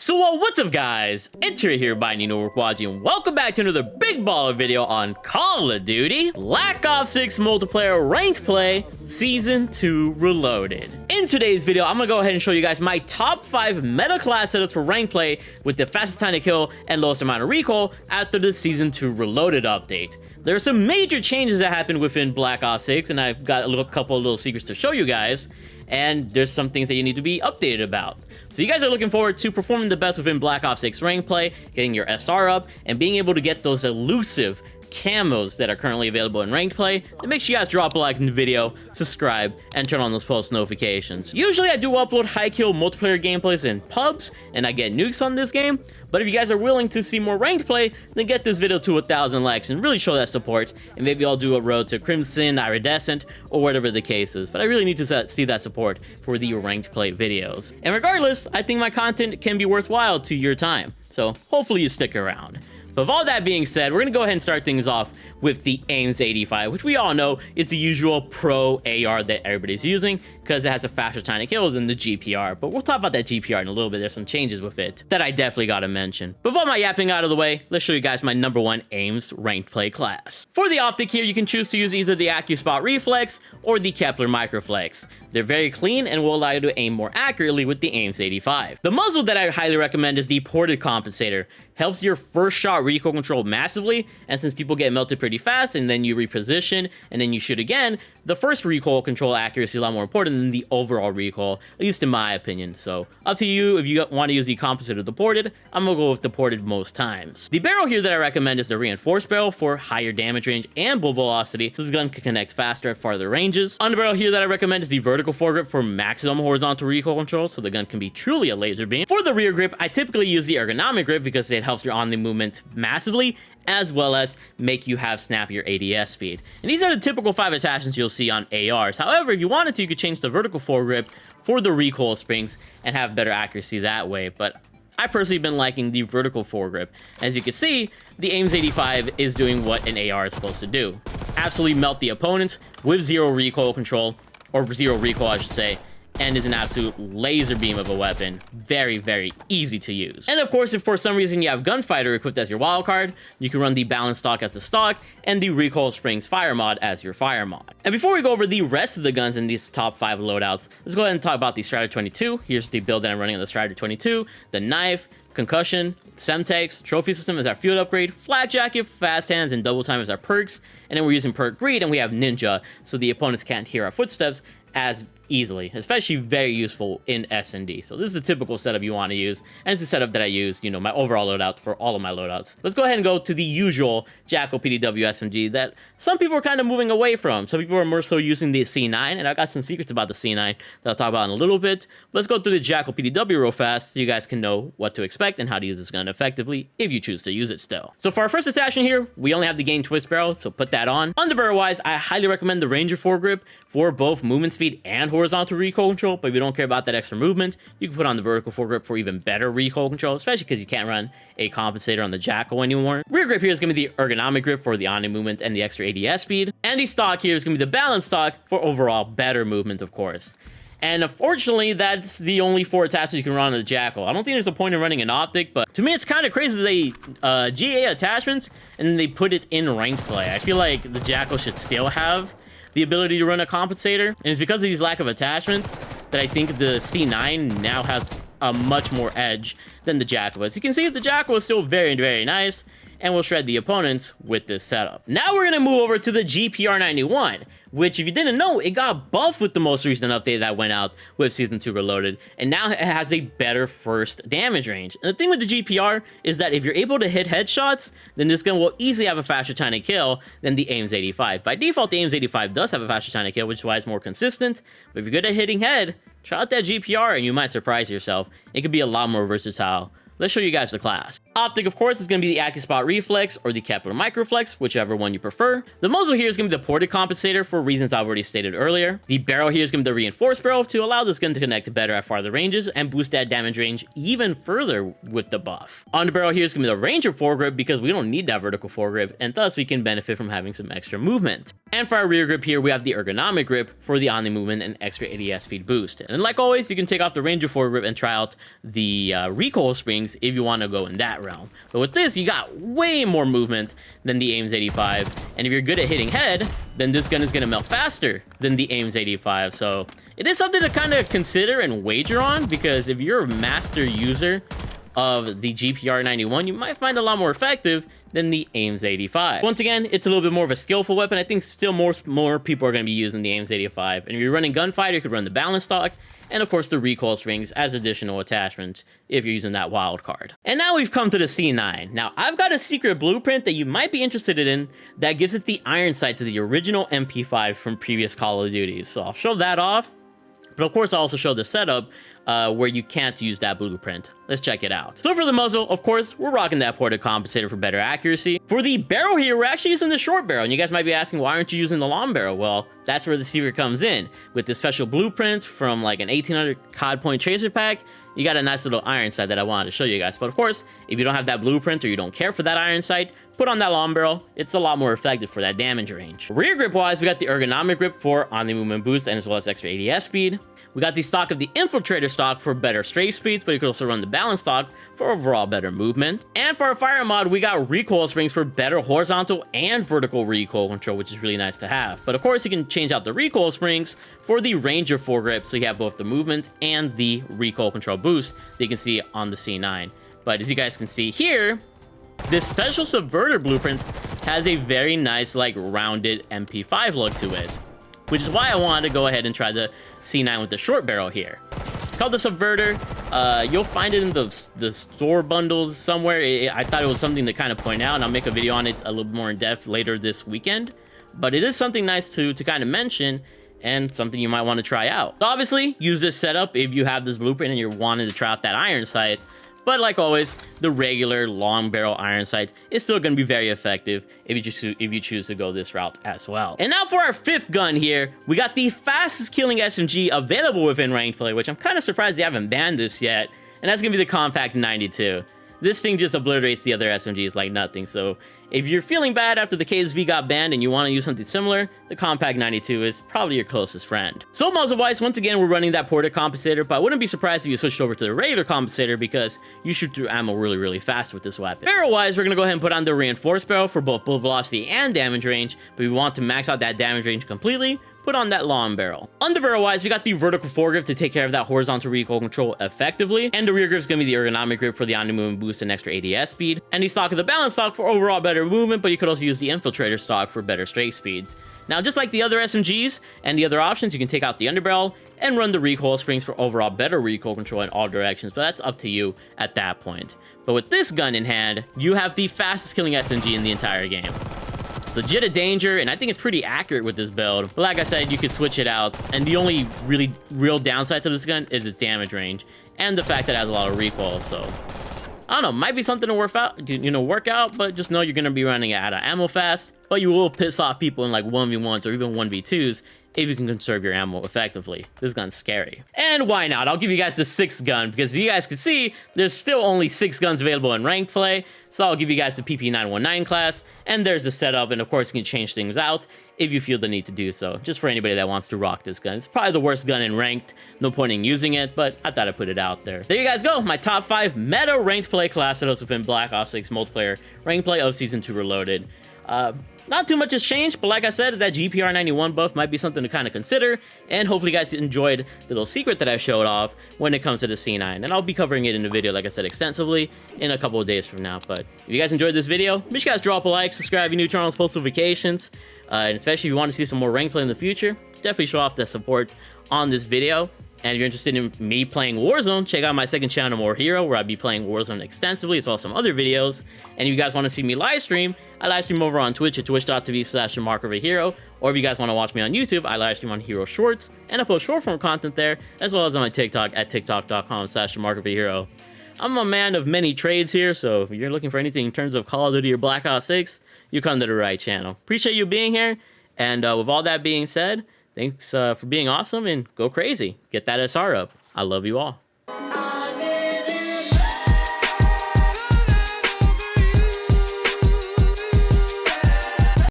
So what's up guys, it's here by Nino Wakwaji and welcome back to another big baller video on Call of Duty Black Ops 6 Multiplayer Ranked Play Season 2 Reloaded. In today's video, I'm gonna go ahead and show you guys my top 5 meta class setups for ranked play with the fastest time to kill and lowest amount of recoil after the Season 2 Reloaded update. There are some major changes that happened within Black Ops 6 and I've got a couple of little secrets to show you guys, and there's some things that you need to be updated about. So you guys are looking forward to performing the best within Black Ops 6 ranked play, getting your SR up, and being able to get those elusive camos that are currently available in ranked play. Then make sure you guys drop a like in the video, subscribe, and turn on those post notifications. Usually I do upload high kill multiplayer gameplays in pubs, and I get nukes on this game. But if you guys are willing to see more ranked play, then get this video to 1,000 likes and really show that support, and maybe I'll do a road to Crimson, Iridescent, or whatever the case is. But I really need to see that support for the ranked play videos. And regardless, I think my content can be worthwhile to your time, so hopefully you stick around. But with all that being said, we're going to go ahead and start things off with the AIMS 85, which we all know is the usual pro AR that everybody's using because it has a faster time to kill than the GPR. But we'll talk about that GPR in a little bit. There's some changes with it that I definitely got to mention. But with all my yapping out of the way, let's show you guys my #1 AIMS ranked play class. For the optic here, you can choose to use either the AccuSpot Reflex or the Kepler Microflex. They're very clean and will allow you to aim more accurately with the AIMS 85. The muzzle that I highly recommend is the ported compensator. Helps your first shot recoil control massively, and since people get melted pretty fast and then you reposition and then you shoot again, the first recoil control accuracy is a lot more important than the overall recoil, at least in my opinion. So up to you if you want to use the compensator or the ported. I'm gonna go with the ported most times. The barrel here that I recommend is the reinforced barrel for higher damage range and bullet velocity. This gun can connect faster at farther ranges. Underbarrel here that I recommend is the vertical foregrip for maximum horizontal recoil control, so the gun can be truly a laser beam. For the rear grip, I typically use the ergonomic grip because it helps your on-the movement massively, as well as make you have snappier ADS speed. And these are the typical 5 attachments you'll see on ARs. However, if you wanted to, you could change the vertical foregrip for the recoil springs and have better accuracy that way. But I personally been liking the vertical foregrip. As you can see, the AIMS 85 is doing what an AR is supposed to do. Absolutely melt the opponent with zero recoil control, or zero recoil I should say, and is an absolute laser beam of a weapon. Very, very easy to use. And of course, if for some reason you have Gunfighter equipped as your wildcard, you can run the Balance Stock as the stock, and the Recoil Springs Fire mod as your fire mod. And before we go over the rest of the guns in these top 5 loadouts, let's go ahead and talk about the Strider 22. Here's the build that I'm running on the Strider 22, the knife, concussion, Semtex, trophy system is our field upgrade, flak jacket, fast hands, and double time is our perks, and then we're using perk greed, and we have ninja, so the opponents can't hear our footsteps as easily, especially very useful in S&D. So this is the typical setup you want to use, and it's the setup that I use, you know, my overall loadout for all of my loadouts. Let's go ahead and go to the usual Jackal PDW SMG that some people are kind of moving away from. Some people are more so using the C9, and I got some secrets about the C9 that I'll talk about in a little bit. Let's go through the Jackal PDW real fast so you guys can know what to expect and how to use this gun effectively if you choose to use it still. So for our first attachment here, we only have the gain twist barrel, so put that on. Underbarrel wise, I highly recommend the Ranger foregrip for both movement speed and horizontal recoil control, but if you don't care about that extra movement, you can put on the vertical foregrip for even better recoil control, especially because you can't run a compensator on the Jackal anymore. Rear grip here is going to be the ergonomic grip for the on-the movement and the extra ADS speed, and the stock here is going to be the balance stock for overall better movement, of course. And unfortunately, that's the only 4 attachments you can run on the Jackal. I don't think there's a point in running an optic, but to me, it's kind of crazy that they GA attachments and then they put it in ranked play. I feel like the Jackal should still have the ability to run a compensator, and it's because of these lack of attachments that I think the C9 now has a much more edge than the Jackal. As you can see, the Jackal is still very, very nice and will shred the opponents with this setup. Now we're gonna move over to the GPR 91, which if you didn't know, it got buffed with the most recent update that went out with Season 2 Reloaded, and now it has a better first damage range. And the thing with the GPR is that if you're able to hit headshots, then this gun will easily have a faster time to kill than the AIMS 85. By default, the AIMS 85 does have a faster time to kill, which is why it's more consistent, but if you're good at hitting head, try out that GPR and you might surprise yourself. It could be a lot more versatile let's show you guys the class. Optic, of course, is going to be the AccuSpot Reflex or the Capital Microflex, whichever one you prefer. The muzzle here is going to be the ported compensator for reasons I've already stated earlier. The barrel here is going to be the reinforced barrel to allow this gun to connect better at farther ranges and boost that damage range even further with the buff. Underbarrel here is going to be the Ranger foregrip because we don't need that vertical foregrip, and thus we can benefit from having some extra movement. And for our rear grip here, we have the ergonomic grip for the omni movement and extra ADS speed boost. And like always, you can take off the Ranger foregrip and try out the recoil springs if you want to go in that realm. But with this, you got way more movement than the Ames 85. And if you're good at hitting head, then this gun is going to melt faster than the Ames 85. So it is something to kind of consider and wager on, because if you're a master user of the GPR 91, you might find it a lot more effective than the Ames 85. Once again, it's a little bit more of a skillful weapon. I think still more people are going to be using the Ames 85. And if you're running gunfighter, you could run the balance stock, and of course the recoil springs as additional attachments if you're using that wild card. And now we've come to the C9. Now I've got a secret blueprint that you might be interested in that gives it the iron sight to the original MP5 from previous Call of Duty. So I'll show that off. But of course, I also show the setup where you can't use that blueprint. Let's check it out. So for the muzzle, of course, we're rocking that ported compensator for better accuracy. For the barrel here, we're actually using the short barrel. And you guys might be asking, why aren't you using the long barrel? Well, that's where the secret comes in. With the special blueprint from like an 1800 COD point tracer pack, you got a nice little iron sight that I wanted to show you guys. But of course, if you don't have that blueprint or you don't care for that iron sight, put on that long barrel. It's a lot more effective for that damage range. Rear grip wise, we got the ergonomic grip for on the movement boost and as well as extra ADS speed. We got the stock of the infiltrator stock for better strafe speeds, but you could also run the balance stock for overall better movement. And for our fire mod, we got recoil springs for better horizontal and vertical recoil control, which is really nice to have. But of course, you can change out the recoil springs for the Ranger foregrip, so you have both the movement and the recoil control boost that you can see on the C9. But as you guys can see here, this special subverter blueprint has a very nice, like, rounded MP5 look to it, which is why I wanted to go ahead and try the C9 with the short barrel here. It's called the Subverter. You'll find it in the store bundles somewhere. I thought it was something to kind of point out, and I'll make a video on it a little more in depth later this weekend. But it is something nice to kind of mention, and something you might want to try out. So obviously, use this setup if you have this blueprint and you're wanting to try out that iron sight. But like always, the regular long barrel iron sight is still going to be very effective if you choose to go this route as well. And now for our fifth gun here, we got the fastest killing SMG available within ranked play, which I'm kind of surprised they haven't banned this yet. And that's going to be the Compact 92. This thing just obliterates the other SMGs like nothing. So if you're feeling bad after the KSV got banned and you want to use something similar, the Compact 92 is probably your closest friend. So muzzle-wise, once again, we're running that ported compensator, but I wouldn't be surprised if you switched over to the regular compensator because you shoot through ammo really, really fast with this weapon. Barrel-wise, we're going to go ahead and put on the reinforced barrel for both bullet velocity and damage range, but if we want to max out that damage range completely, put on that long barrel. Underbarrel wise, we got the vertical foregrip to take care of that horizontal recoil control effectively, and the rear grip is going to be the ergonomic grip for the on-the-movement boost and extra ADS speed, and the stock of the balance stock for overall better movement, but you could also use the infiltrator stock for better strafe speeds. Now, just like the other SMGs and the other options, you can take out the underbarrel and run the recoil springs for overall better recoil control in all directions, but that's up to you at that point. But with this gun in hand, you have the fastest killing SMG in the entire game. It's legit a danger, and I think it's pretty accurate with this build. But like I said, you could switch it out, and the only real downside to this gun is its damage range and the fact that it has a lot of recoil. So I don't know, might be something to work out, but just know you're gonna be running out of ammo fast, but you will piss off people in like 1v1s or even 1v2s if you can conserve your ammo effectively. This gun's scary. And why not? I'll give you guys the sixth gun, because you guys can see there's still only 6 guns available in ranked play. So I'll give you guys the PP919 class, and there's the setup, and of course you can change things out if you feel the need to do so, just for anybody that wants to rock this gun. It's probably the worst gun in ranked, no point in using it, but I thought I'd put it out there. There you guys go, my top 5 meta ranked play class setups within Black Ops 6 multiplayer ranked play of Season 2 Reloaded. Not too much has changed, but like I said, that GPR 91 buff might be something to kind of consider, and hopefully you guys enjoyed the little secret that I showed off when it comes to the C9, and I'll be covering it in a video, like I said, extensively in a couple of days from now. But if you guys enjoyed this video, make sure you guys drop a like, subscribe, your new channels, post notifications, and especially if you want to see some more rank play in the future, definitely show off the support on this video. And if you're interested in me playing Warzone, check out my second channel, More Hero, where I'll be playing Warzone extensively, as well as some other videos. And if you guys want to see me live stream, I live stream over on Twitch at twitch.tv/TheMarkOverHero. Or if you guys want to watch me on YouTube, I live stream on Hero Shorts, and I post short form content there, as well as on my TikTok at tiktok.com/TheMarkOverHero. I'm a man of many trades here, so if you're looking for anything in terms of Call of Duty or Black Ops 6, you come to the right channel. Appreciate you being here, and with all that being said, thanks for being awesome, and go crazy. Get that SR up. I love you all.